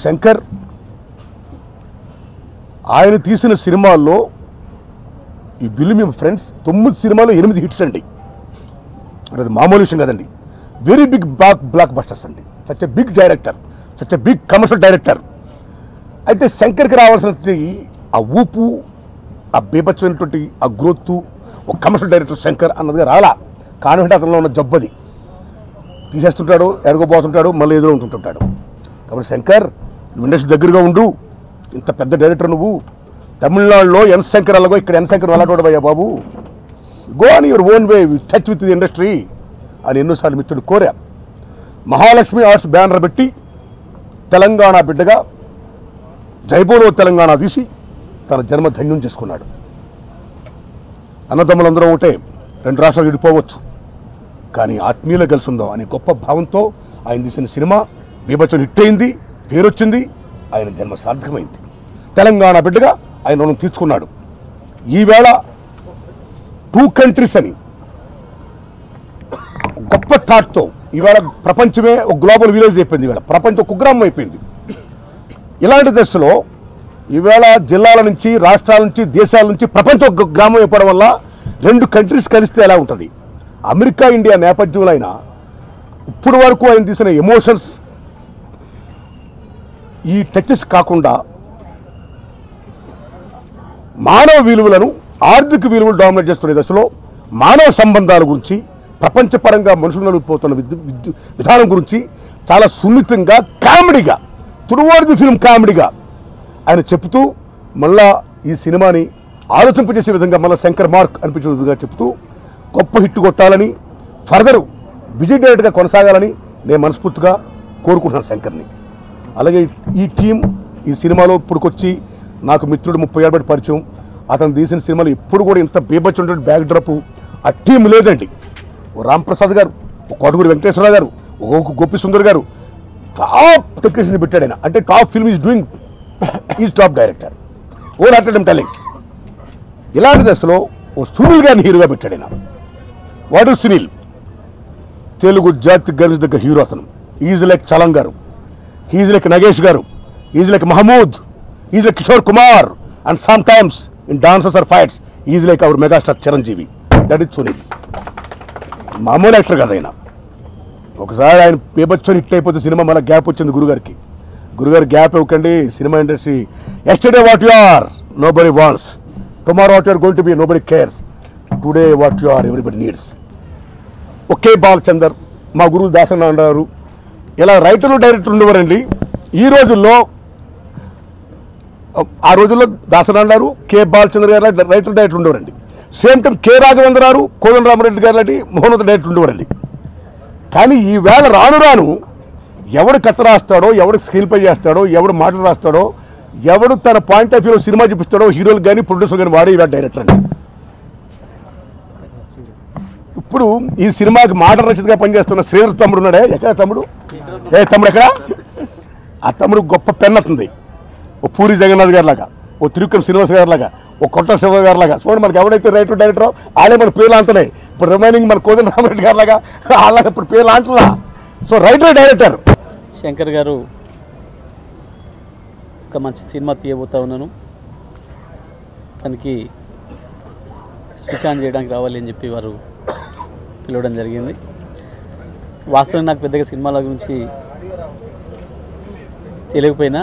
శంకర్ ఆయన తీసిన సినిమాల్లో ఈ బిల్లు మీ ఫ్రెండ్స్ 9 సినిమాలు 8 హిట్స్ అండి. అది మామూలు విషయం కాదండి. వెరీ బిగ్ బ్లాక్ బస్టర్స్ అండి. Such a big director, such a big commercial director. అయితే శంకర్కి రావాల్సిన ఆ ఊపు, ఆ బీభత్సమైనటువంటి ఆ గ్రోత్, ఒక కమర్షియల్ డైరెక్టర్ శంకర్ అన్నది రాలా. కాన్ఫిడెంట్ అతనిలో ఉన్న జబ్బది. తీసేస్తుంటాడు, ఎరగబోతుంటాడు, మళ్ళీ ఎదురు ఉంటుంటాడు. కాబట్టి శంకర్ నువ్వు ఇండస్ట్రీ దగ్గరగా ఉండు. ఇంత పెద్ద డైరెక్టర్ నువ్వు. తమిళనాడులో ఎన్ శంకర్ అలాగో ఇక్కడ ఎన్ శంకర్ అలాంటి బాబు, go on your own way, touch with the industry అని ఎన్నోసార్లు మిత్రుడు కోరా. మహాలక్ష్మి ఆర్ట్స్ బ్యానర్ పెట్టి తెలంగాణ బిడ్డగా జైపూర్లో తెలంగాణ తీసి తన జన్మ ధన్యం చేసుకున్నాడు. అన్నదమ్ములందరూ ఒకటే, 2 రాష్ట్రాలు విడిపోవచ్చు కానీ ఆత్మీయులు కలిసి ఉందాం అనే గొప్ప భావంతో ఆయన తీసిన సినిమా బీభత్సం హిట్ అయింది, పేరు వచ్చింది, ఆయన జన్మ సార్థకమైంది. తెలంగాణ బిడ్డగా ఆయన రుణం తీర్చుకున్నాడు. ఈవేళ 2 కంట్రీస్ అని గొప్ప థాట్తో ఈవేళ ప్రపంచమే ఒక గ్లోబల్ విలేజ్ అయిపోయింది. ఈవేళ ప్రపంచం కుగ్రామం అయిపోయింది. ఇలాంటి దశలో ఈవేళ జిల్లాల నుంచి, రాష్ట్రాల నుంచి, దేశాల నుంచి ప్రపంచం గ్రామం అయిపోవడం వల్ల 2 కంట్రీస్ కలిస్తే ఎలా ఉంటుంది? అమెరికా ఇండియా నేపథ్యంలో అయినా ఇప్పుడు వరకు ఆయన తీసిన ఎమోషన్స్, ఈ టచెస్ కాకుండా మానవ విలువలను, ఆర్థిక విలువలు డామినేట్ చేస్తున్న దశలో మానవ సంబంధాల గురించి, ప్రపంచపరంగా మనుషులు నలిగిపోతున్న విధానం గురించి చాలా సున్నితంగా, కామెడీగా, తురువాడి ఫిల్మ్ కామెడీగా ఆయన చెప్తూ మళ్ళా ఈ సినిమాని ఆలోచింపజేసే విధంగా మళ్ళీ శంకర్ మార్క్ అనిపించే విధంగా చెప్తూ గొప్ప హిట్ కొట్టాలని, ఫర్దర్ విజయ్ డైరెక్టర్గా కొనసాగాలని నేను మనస్ఫూర్తిగా కోరుకుంటున్నాను శంకర్ని. అలాగే ఈ టీం ఈ సినిమాలో ఇప్పుడుకొచ్చి నాకు మిత్రుడు 30 ఏళ్ళ బట్టి పరిచయం. అతను తీసిన సినిమాలు ఎప్పుడు కూడా ఇంత బీభత్సమైనటువంటి బ్యాక్ డ్రాప్ ఆ టీం లేదండి. ఓ రాంప్రసాద్ గారు, ఓ కోటగురి వెంకటేశ్వరరావు గారు, ఓ గోపి సుందర్ గారు టాప్ టెక్నీషియన్ పెట్టాడు ఆయన. అంటే top film is doing, is top director, ఓ నాట్ టెలింగ్. ఇలాంటి దశలో ఓ సునీల్ గారిని హీరోగా పెట్టాడు ఆయన. వాడు సునీల్ తెలుగు జాతి గర్వించదగ్గ హీరో. అతను ఈజ్ లైక్ చలం గారు, is like Nagesh garu, is like Mahmood, is like Kishore Kumar, and sometimes in dances or fights is like our megastar Chiranjeevi. That is Sunil. మామూలు యాక్టర్ కాదు ఆయన. ఒకసారి ఆయన బీభత్సం హిట్ అయిపోతే సినిమా మళ్ళీ గ్యాప్ వచ్చింది గురుగారికి. గురుగారు గ్యాప్ ఇవ్వకండి, cinema industry yesterday what you are nobody wants, tomorrow what you are going to be nobody cares, today what you are everybody needs. ఒకే బాలచందర్, మా గురువు దాసన్న అన్నారు. ఇలా రైటర్లు డైరెక్టర్ ఉండేవారండి. ఈ రోజుల్లో, ఆ రోజుల్లో దాసన్న అన్నారు, కె బాలచంద్ర గారు రైటర్ డైరెక్టర్ ఉండేవారండి. సేమ్ టైం కె రాఘవేంద్ర గారు, కోదండరామరెడ్డి గారు లాంటి మహోన్నత డైరెక్టర్ ఉండేవారండి. కానీ ఈవేళ రాను రాను ఎవడు కథ రాస్తాడో, ఎవడు స్క్రీన్ ప్లే చేస్తాడో, ఎవడు మాటలు రాస్తాడో, ఎవడు తన పాయింట్ ఆఫ్ వ్యూలో సినిమా చూపిస్తాడో హీరోలు కానీ ప్రొడ్యూసర్ కానీ వాడే ఈవేళ డైరెక్టర్ అండి. ఇప్పుడు ఈ సినిమాకి మాట రచయితగా పనిచేస్తున్న శ్రీధర్ తమ్ముడు ఉన్నాడే, ఎక్కడ తమ్ముడు? తమ్ముడు ఎక్కడ? ఆ తమ్ముడు గొప్ప పెన్నతుంది. ఓ పూరి జగన్నాథ్ గారి లాగా, ఓ తిరుక్కం శ్రీనివాస్ గారి లాగా, ఓ కొట్ట శివ గారి లాగా. చూడండి మనకి ఎవడైతే రైటర్ డైరెక్టరో ఆడే మన పేర్లు అంటున్నాయి. ఇప్పుడు రిమైనింగ్ మన కోదండరామరెడ్డి గారి లాగా అలాగే ఇప్పుడు పేర్లు అంటలా. సో రైటర్ డైరెక్టర్ శంకర్ గారు ఒక మంచి సినిమా తీయబోతా ఉన్నాను, తనకి స్విచ్ ఆన్ చేయడానికి రావాలి అని చెప్పి వారు పిలవడం జరిగింది. వాస్తవంగా నాకు పెద్దగా సినిమాల గురించి తెలియకపోయినా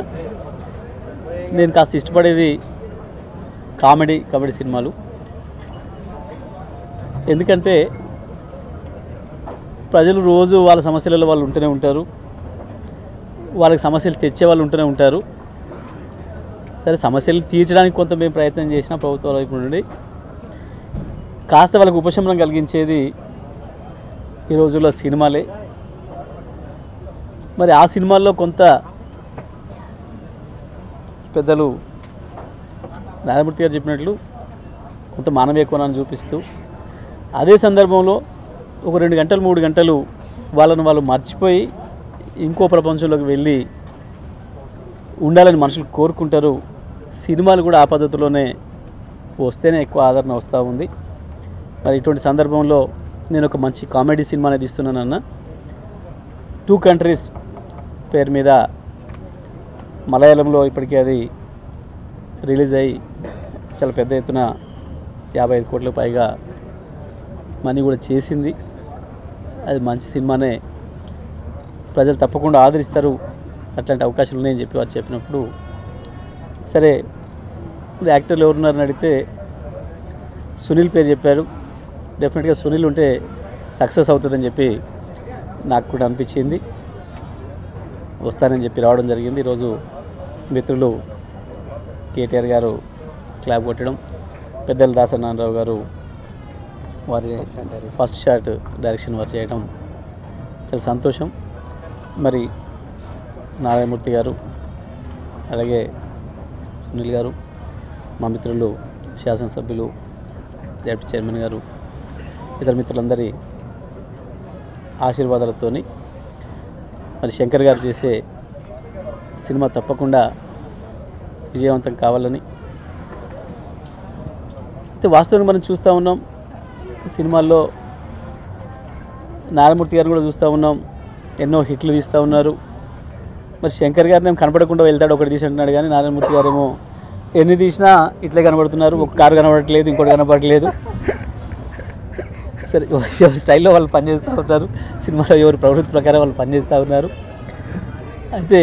నేను కాస్త ఇష్టపడేది కామెడీ సినిమాలు. ఎందుకంటే ప్రజలు రోజు వాళ్ళ సమస్యలలో వాళ్ళు ఉంటూనే ఉంటారు, వాళ్ళకి సమస్యలు తెచ్చే వాళ్ళు ఉంటూనే ఉంటారు. సరే, సమస్యలు తీర్చడానికి కొంత మేము ప్రయత్నం చేసినా ప్రభుత్వాల వైపు నుండి కాస్త వాళ్ళకి ఉపశమనం కలిగించేది ఈ రోజుల్లో సినిమాలే. మరి ఆ సినిమాల్లో కొంత పెద్దలు నారాయణమూర్తి గారు చెప్పినట్లు కొంత మానవీయ కోణాన్ని చూపిస్తూ, అదే సందర్భంలో ఒక 2 గంటలు 3 గంటలు వాళ్ళను వాళ్ళు మర్చిపోయి ఇంకో ప్రపంచంలోకి వెళ్ళి ఉండాలని మనుషులు కోరుకుంటారు. సినిమాలు కూడా ఆ పద్ధతిలోనే వస్తేనే ఎక్కువ ఆదరణ వస్తూ ఉంది. మరి ఇటువంటి సందర్భంలో నేను ఒక మంచి కామెడీ సినిమా అనేది ఇస్తున్నానన్న. 2 కంట్రీస్ పేరు మీద మలయాళంలో ఇప్పటికీ అది రిలీజ్ అయ్యి చాలా పెద్ద ఎత్తున 55 కోట్లకు పైగా మనీ కూడా చేసింది. అది మంచి సినిమానే, ప్రజలు తప్పకుండా ఆదరిస్తారు, అట్లాంటి అవకాశాలు ఉన్నాయని చెప్పి వారు చెప్పినప్పుడు సరే యాక్టర్లు ఎవరున్నారని అడిగితే సునీల్ పేరు చెప్పారు. డెఫినెట్గా సునీల్ ఉంటే సక్సెస్ అవుతుందని చెప్పి నాకు కూడా అనిపించింది. వస్తానని చెప్పి రావడం జరిగింది. ఈరోజు మిత్రులు కేటీఆర్ గారు క్లాప్ కొట్టడం, పెద్దల దాసనారాయణరావు గారు వారి ఫస్ట్ షాట్ డైరెక్షన్ వారు చేయడం చాలా సంతోషం. మరి నారాయణమూర్తి గారు, అలాగే సునీల్ గారు, మా మిత్రులు శాసనసభ్యులు, జడ్పీ చైర్మన్ గారు, ఇతర మిత్రులందరి ఆశీర్వాదాలతోని మరి శంకర్ గారు చేసే సినిమా తప్పకుండా విజయవంతం కావాలని అయితే వాస్తవంగా మనం చూస్తూ ఉన్నాం. సినిమాల్లో నారాయణమూర్తి గారిని కూడా చూస్తూ ఉన్నాం, ఎన్నో హిట్లు తీస్తూ ఉన్నారు. మరి శంకర్ గారిని ఏమో కనపడకుండా వెళ్తాడు, ఒకటి తీసి అంటున్నాడు, కానీ నారాయణమూర్తి గారేమో ఎన్ని తీసినా ఇట్లే కనబడుతున్నారు. ఒక కారు కనబడట్లేదు, ఇంకోటి కనబడట్లేదు. సరే, ఎవరి స్టైల్లో వాళ్ళు పనిచేస్తూ ఉంటారు, సినిమాలో ఎవరి ప్రవృత్తి ప్రకారం వాళ్ళు పనిచేస్తూ ఉన్నారు. అయితే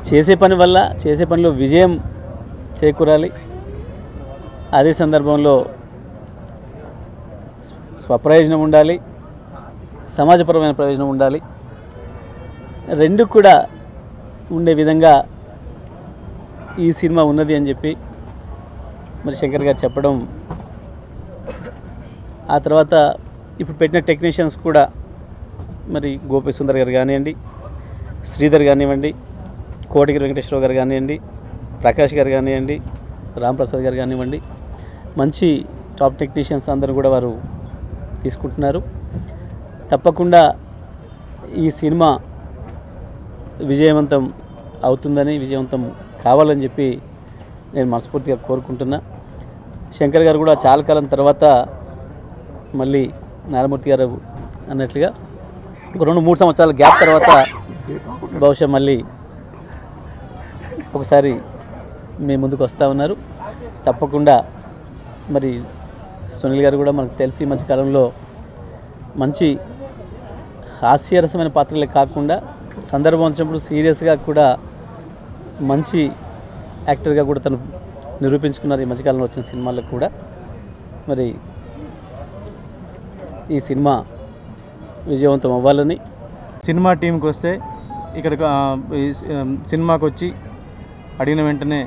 చేసే పనిలో విజయం చేకూరాలి. అదే సందర్భంలో స్వప్రయోజనం ఉండాలి, సమాజపరమైన ప్రయోజనం ఉండాలి. రెండు కూడా ఉండే విధంగా ఈ సినిమా ఉన్నది అని చెప్పి మరి శంకర్ గారు చెప్పడం, ఆ తర్వాత ఇప్పుడు పెట్టిన టెక్నీషియన్స్ కూడా మరి గోపి సుందర్ గారు కానివ్వండి, శ్రీధర్ కానివ్వండి, కోటిగిరి వెంకటేశ్వరరావు గారు కానివ్వండి, ప్రకాష్ గారు కానివ్వండి, రాంప్రసాద్ గారు కానివ్వండి, మంచి టాప్ టెక్నీషియన్స్ అందరూ కూడా వారు తీసుకుంటున్నారు. తప్పకుండా ఈ సినిమా విజయవంతం అవుతుందని, విజయవంతం కావాలని చెప్పి నేను మనస్ఫూర్తిగా కోరుకుంటున్నా. శంకర్ గారు కూడా చాలా కాలం తర్వాత మళ్ళీ నారాయణమూర్తి గారు అన్నట్లుగా ఒక 2-3 సంవత్సరాల గ్యాప్ తర్వాత బహుశా మళ్ళీ ఒకసారి మీ ముందుకు వస్తూ ఉన్నారు. తప్పకుండా మరి సునీల్ గారు కూడా మనకు తెలిసి ఈ మధ్యకాలంలో మంచి హాస్యరసమైన పాత్రలే కాకుండా సందర్భం వచ్చినప్పుడు సీరియస్గా కూడా మంచి యాక్టర్గా కూడా తను నిరూపించుకున్నారు ఈ మధ్యకాలంలో వచ్చిన సినిమాలకు కూడా. మరి ఈ సినిమా విజయవంతం అవ్వాలని, సినిమా టీంకి వస్తే ఇక్కడ సినిమాకి వచ్చి అడిగిన వెంటనే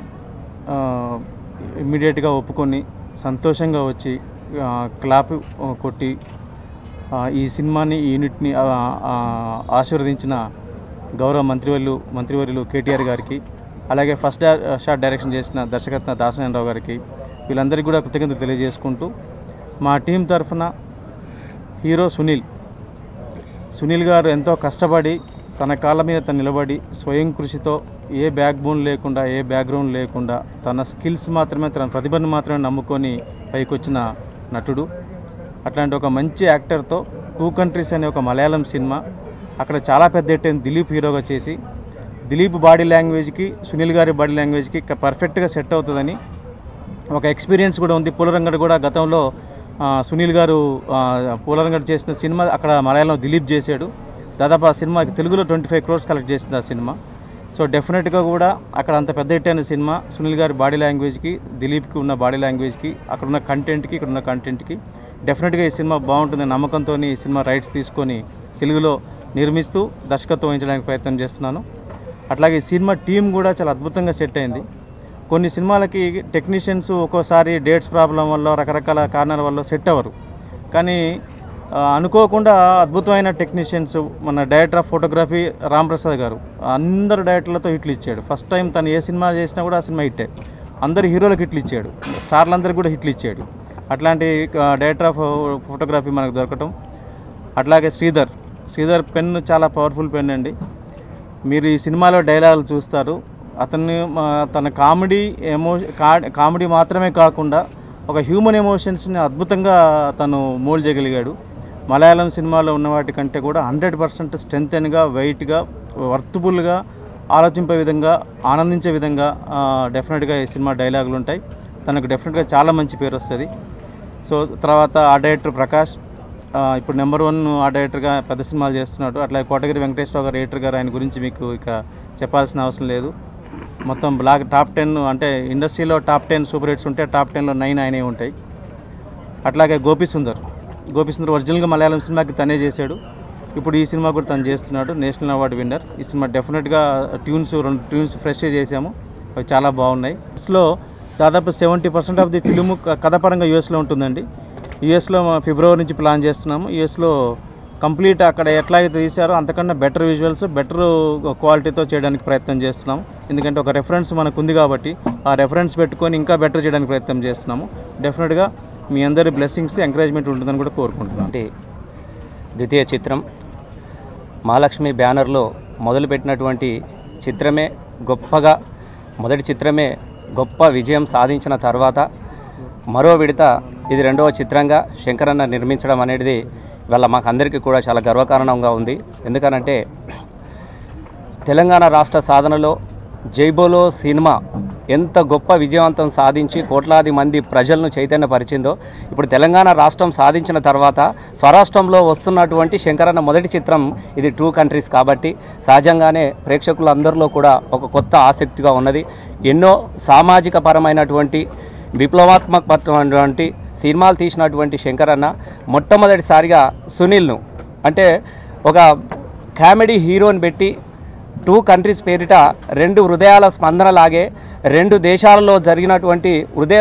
ఇమ్మీడియట్గా ఒప్పుకొని సంతోషంగా వచ్చి క్లాప్ కొట్టి ఈ సినిమాని, ఈ యూనిట్ని ఆశీర్వదించిన గౌరవ మంత్రివర్యులు కేటీఆర్ గారికి, అలాగే ఫస్ట్ షాట్ డైరెక్షన్ చేసిన దర్శకత్వ దాసనారాయణరావు గారికి, వీళ్ళందరికీ కూడా కృతజ్ఞతలు తెలియజేసుకుంటూ మా టీం తరఫున హీరో సునీల్ గారు ఎంతో కష్టపడి తన కాళ్ళ మీద తను నిలబడి స్వయం కృషితో ఏ బ్యాక్బోన్ లేకుండా, ఏ బ్యాక్గ్రౌండ్ లేకుండా తన స్కిల్స్ మాత్రమే, తన ప్రతిభను మాత్రమే నమ్ముకొని పైకొచ్చిన నటుడు. అట్లాంటి ఒక మంచి యాక్టర్తో 2 కంట్రీస్ అనే ఒక మలయాళం సినిమా అక్కడ చాలా పెద్ద ఎట్టైన దిలీప్ హీరోగా చేసి, దిలీప్ బాడీ లాంగ్వేజ్కి సునీల్ గారి బాడీ లాంగ్వేజ్కి పర్ఫెక్ట్గా సెట్ అవుతుందని ఒక ఎక్స్పీరియన్స్ కూడా ఉంది. పూలరంగడ్ కూడా గతంలో సునీల్ గారు పూలరంగడ్ చేసిన సినిమా అక్కడ మలయాళంలో దిలీప్ చేశాడు. దాదాపు ఆ సినిమాకి తెలుగులో 25 crores కలెక్ట్ చేసింది ఆ సినిమా. సో డెఫినెట్గా కూడా అక్కడ అంత పెద్ద హిట్ అయిన సినిమా సునీల్ గారి బాడీ లాంగ్వేజ్కి, దిలీప్కి ఉన్న బాడీ లాంగ్వేజ్కి, అక్కడ ఉన్న కంటెంట్కి, ఇక్కడ ఉన్న కంటెంట్కి డెఫినెట్గా ఈ సినిమా బాగుంటుందని నమ్మకంతో ఈ సినిమా రైట్స్ తీసుకొని తెలుగులో నిర్మిస్తూ దర్శకత్వం వహించడానికి ప్రయత్నం చేస్తున్నాను. అట్లాగే ఈ సినిమా టీం కూడా చాలా అద్భుతంగా సెట్ అయింది. కొన్ని సినిమాలకి టెక్నీషియన్స్ ఒక్కోసారి డేట్స్ ప్రాబ్లం వల్ల, రకరకాల కారణాల వల్ల సెట్ అవ్వరు. కానీ అనుకోకుండా అద్భుతమైన టెక్నీషియన్స్, మన డైరెక్టర్ ఆఫ్ ఫోటోగ్రఫీ రాంప్రసాద్ గారు అందరు డైరెక్టర్లతో హిట్లు ఇచ్చాడు. ఫస్ట్ టైం తను ఏ సినిమా చేసినా కూడా ఆ సినిమా హిట్టే. అందరు హీరోలకు హిట్లు ఇచ్చాడు, స్టార్లందరికీ కూడా హిట్లు ఇచ్చాడు. అట్లాంటి డైరెక్టర్ ఆఫ్ ఫోటోగ్రఫీ మనకు దొరకటం. అట్లాగే శ్రీధర్ పెన్ చాలా పవర్ఫుల్ పెన్ అండి. మీరు ఈ సినిమాలో డైలాగులు చూస్తారు. అతన్ని తన కామెడీ మాత్రమే కాకుండా ఒక హ్యూమన్ ఎమోషన్స్ని అద్భుతంగా తను మోల్డ్ చేయగలిగాడు. మలయాళం సినిమాలో ఉన్న వాటి కంటే కూడా 100% స్ట్రెంగ్తెన్గా, వెయిట్గా, వర్తబుల్గా ఆలోచింపే విధంగా, ఆనందించే విధంగా డెఫినెట్గా ఈ సినిమా డైలాగులు ఉంటాయి. తనకు డెఫినెట్గా చాలా మంచి పేరు వస్తుంది. సో తర్వాత ఆ డైరెక్టర్ ప్రకాష్ ఇప్పుడు నెంబర్ 1 ఆ డైరెక్టర్గా పెద్ద సినిమాలు చేస్తున్నాడు. అట్లాగే కోటగిరి వెంకటేశ్వరరావు గారు ఎడిటర్ గారు, ఆయన గురించి మీకు ఇక చెప్పాల్సిన అవసరం లేదు. మొత్తం టాప్ 10 అంటే ఇండస్ట్రీలో టాప్ 10 సూపర్ హిట్స్ ఉంటే టాప్ 10లో 9 ఆయనే ఉంటాయి. అట్లాగే గోపీసుందర్ ఒరిజినల్గా మలయాళం సినిమాకి తనే చేశాడు. ఇప్పుడు ఈ సినిమా కూడా తను చేస్తున్నాడు, నేషనల్ అవార్డు విన్నర్. ఈ సినిమా డెఫినెట్గా 2 ట్యూన్స్ ఫ్రెష్గా చేసాము, అవి చాలా బాగున్నాయి. యూఎస్లో దాదాపు 70% ఆఫ్ ది ఫిలిము కథపరంగా యూఎస్లో ఉంటుందండి. యూఎస్లో ఫిబ్రవరి నుంచి ప్లాన్ చేస్తున్నాము. యూఎస్లో కంప్లీట్ అక్కడ ఎట్లా అయితే తీశారో అంతకన్నా బెటర్ విజువల్స్, బెటర్ క్వాలిటీతో చేయడానికి ప్రయత్నం చేస్తున్నాము. ఎందుకంటే ఒక రెఫరెన్స్ మనకు ఉంది కాబట్టి ఆ రెఫరెన్స్ పెట్టుకొని ఇంకా బెటర్ చేయడానికి ప్రయత్నం చేస్తున్నాము. డెఫినెట్గా మీ అందరి బ్లెస్సింగ్స్, ఎంకరేజ్మెంట్ ఉంటుందని కూడా కోరుకుంటున్నాను. అంటే ద్వితీయ చిత్రం మహాలక్ష్మి బ్యానర్లో మొదలుపెట్టినటువంటి చిత్రమే గొప్పగా, మొదటి చిత్రమే గొప్ప విజయం సాధించిన తర్వాత మరో విడత ఇది 2వ చిత్రంగా శంకరన్న నిర్మించడం అనేది ఇవాళ మాకు అందరికీ కూడా చాలా గర్వకారణంగా ఉంది. ఎందుకనంటే తెలంగాణ రాష్ట్ర సాధనలో జైబోలో సినిమా ఎంత గొప్ప విజయవంతం సాధించి కోట్లాది మంది ప్రజలను చైతన్యపరిచిందో, ఇప్పుడు తెలంగాణ రాష్ట్రం సాధించిన తర్వాత స్వరాష్ట్రంలో వస్తున్నటువంటి శంకరన్న మొదటి చిత్రం ఇది 2 కంట్రీస్ కాబట్టి సహజంగానే ప్రేక్షకులందరిలో కూడా ఒక కొత్త ఆసక్తిగా ఉన్నది. ఎన్నో సామాజిక పరమైనటువంటి విప్లవాత్మకమైనటువంటి సినిమాలు తీసినటువంటి శంకరన్న మొట్టమొదటిసారిగా సునీల్ను అంటే ఒక కామెడీ హీరోని పెట్టి 2 కంట్రీస్ పేరిట 2 హృదయాల స్పందనలాగే 2 దేశాలలో జరిగినటువంటి హృదయ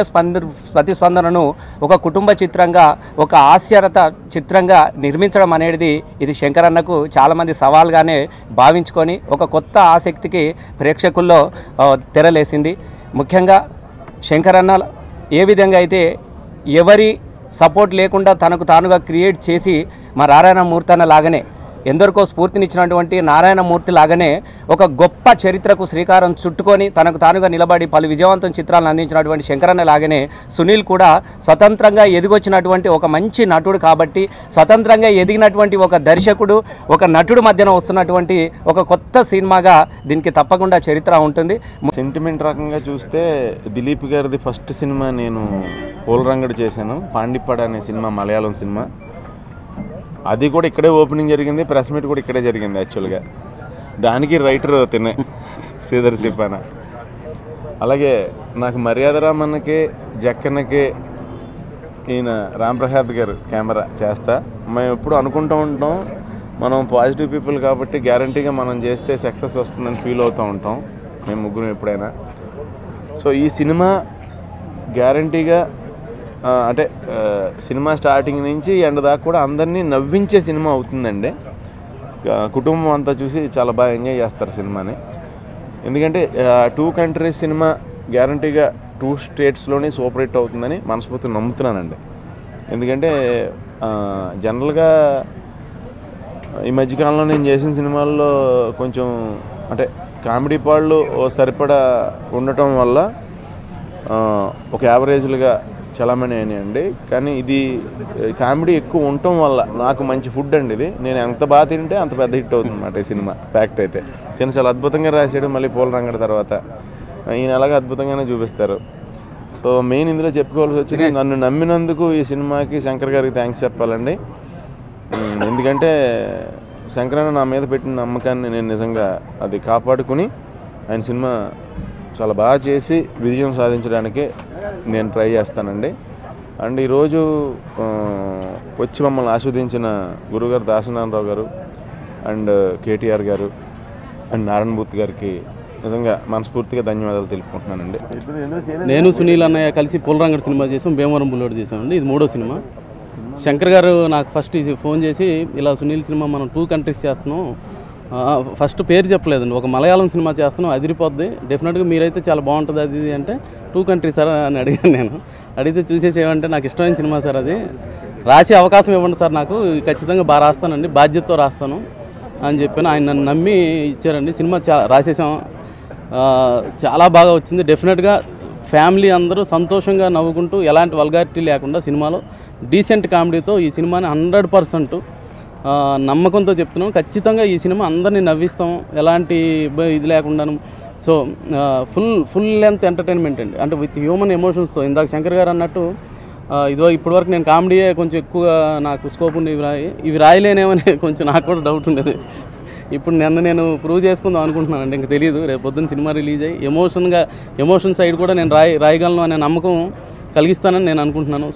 ప్రతిస్పందనను ఒక కుటుంబ చిత్రంగా, ఒక హాస్యరత చిత్రంగా నిర్మించడం అనేది ఇది శంకరన్నకు చాలామంది సవాల్గానే భావించుకొని ఒక కొత్త ఆసక్తికి ప్రేక్షకుల్లో తెరలేసింది. ముఖ్యంగా శంకరన్న ఏ విధంగా అయితే ఎవరి సపోర్ట్ లేకుండా తనకు తానుగా క్రియేట్ చేసి మా నారాయణమూర్తి అన్న లాగానే, ఎందరికో స్ఫూర్తినిచ్చినటువంటి నారాయణమూర్తి లాగానే ఒక గొప్ప చరిత్రకు శ్రీకారం చుట్టుకొని తనకు తానుగా నిలబడి పలు విజయవంతం చిత్రాలను అందించినటువంటి శంకరన్న లాగానే సునీల్ కూడా స్వతంత్రంగా ఎదిగొచ్చినటువంటి ఒక మంచి నటుడు కాబట్టి, స్వతంత్రంగా ఎదిగినటువంటి ఒక దర్శకుడు, ఒక నటుడు మధ్యన వస్తున్నటువంటి ఒక కొత్త సినిమాగా దీనికి తప్పకుండా చరిత్ర ఉంటుంది. సెంటిమెంట్ రకంగా చూస్తే దిలీప్ గారిది ఫస్ట్ సినిమా నేను పోలరంగడు చేశాను, పాండిప్పడ అనే సినిమా, మలయాళం సినిమా. అది కూడా ఇక్కడే ఓపెనింగ్ జరిగింది, ప్రెస్ మీట్ కూడా ఇక్కడే జరిగింది. యాక్చువల్గా దానికి రైటర్ తినే శ్రీధర్ సిపాన. అలాగే నాకు మర్యాదరామన్నకి, జక్కన్నకి ఈయన రాంప్రసాద్ గారు కెమెరా చేస్తా. మేము ఎప్పుడు అనుకుంటూ ఉంటాం, మనం పాజిటివ్ పీపుల్ కాబట్టి గ్యారంటీగా మనం చేస్తే సక్సెస్ వస్తుందని ఫీల్ అవుతూ ఉంటాం మేము ముగ్గురు ఎప్పుడైనా. సో ఈ సినిమా గ్యారంటీగా అంటే సినిమా స్టార్టింగ్ నుంచి ఎండ్ దాకా కూడా అందరినీ నవ్వించే సినిమా అవుతుందండి. కుటుంబం అంతా చూసి చాలా బాగా ఎంజాయ్ చేస్తారు సినిమాని. ఎందుకంటే 2 కంట్రీస్ సినిమా గ్యారంటీగా 2 స్టేట్స్లోనే సూపర్ హిట్ అవుతుందని మనస్ఫూర్తిగా నమ్ముతున్నానండి. ఎందుకంటే జనరల్గా ఈ మధ్యకాలంలో నేను చేసిన సినిమాల్లో కొంచెం అంటే కామెడీ పాళ్ళు సరిపడా ఉండటం వల్ల ఒక యావరేజ్లుగా చాలామంది అయినాయండి. కానీ ఇది కామెడీ ఎక్కువ ఉండటం వల్ల నాకు మంచి ఫుడ్ అండి ఇది. నేను ఎంత బాగా తింటే అంత పెద్ద హిట్ అవుతుంది అన్నమాట ఈ సినిమా. ఫ్యాక్ట్ అయితే నేను చాలా అద్భుతంగా రాశాడు. మళ్ళీ పోలరంగడి తర్వాత ఈయన అలాగే అద్భుతంగానే చూపిస్తారు. సో మెయిన్ ఇందులో చెప్పుకోవాల్సి వచ్చింది, నన్ను నమ్మినందుకు ఈ సినిమాకి శంకర్ గారికి థ్యాంక్స్ చెప్పాలండి. ఎందుకంటే శంకరన్న నా మీద పెట్టిన నమ్మకాన్ని నేను నిజంగా అది కాపాడుకుని ఆయన సినిమా చాలా బాగా చేసి విజయం సాధించడానికి నేను ట్రై చేస్తానండి. అండ్ ఈరోజు వచ్చి మమ్మల్ని ఆస్వాదించిన గురుగారు దాసనారాయణరావు గారు అండ్ కేటీఆర్ గారు అండ్ నారాయణమూర్తి గారికి నిజంగా మనస్ఫూర్తిగా ధన్యవాదాలు తెలుపుకుంటున్నానండి. నేను సునీల్ అన్నయ్య కలిసి పోలరంగడ్ సినిమా చేసాం, భీమవరం బుల్లోడ్ చేసామండి. ఇది 3వ సినిమా. శంకర్ గారు నాకు ఫస్ట్ ఫోన్ చేసి ఇలా సునీల్ సినిమా మనం 2 కంట్రీస్ చేస్తున్నాం, ఫస్ట్ పేరు చెప్పలేదండి, ఒక మలయాళం సినిమా చేస్తున్నాం, అదిరిపోద్ది, డెఫినెట్గా మీరైతే చాలా బాగుంటుంది అది ఇది అంటే 2 కంట్రీస్ సార్ అని అడిగాను. నేను అడిగితే చూసేసి ఏమంటే నాకు ఇష్టమైన సినిమా సార్, అది రాసే అవకాశం ఇవ్వండి సార్, నాకు ఖచ్చితంగా బాగా రాస్తానండి, బాధ్యతతో రాస్తాను అని చెప్పాను. ఆయన నన్ను నమ్మి ఇచ్చారండి. సినిమా రాసేసాం, చాలా బాగా వచ్చింది. డెఫినెట్గా ఫ్యామిలీ అందరూ సంతోషంగా నవ్వుకుంటూ ఎలాంటి వల్గారిటీ లేకుండా సినిమాలో డీసెంట్ కామెడీతో ఈ సినిమాని 100% నమ్మకంతో చెప్తున్నాం. ఖచ్చితంగా ఈ సినిమా అందరినీ నవ్విస్తాం, ఎలాంటి ఇది లేకుండాను. సో ఫుల్ లెంత్ ఎంటర్టైన్మెంట్ అండి, అంటే విత్ హ్యూమన్ ఎమోషన్స్తో. ఇందాక శంకర్ గారు అన్నట్టు ఇప్పటివరకు నేను కామెడీయే కొంచెం ఎక్కువగా నాకు స్కోప్ ఉంది, ఇవి రాయలేనేమని కొంచెం నాకు కూడా డౌట్ ఉండేది. ఇప్పుడు నేను ప్రూవ్ చేసుకుందాం అనుకుంటున్నానండి, ఇంకా తెలియదు. రేపు పొద్దున్న సినిమా రిలీజ్ అయ్యి ఎమోషన్ సైడ్ కూడా నేను రాయగలను అనే నమ్మకం కలిగిస్తానని నేను అనుకుంటున్నాను.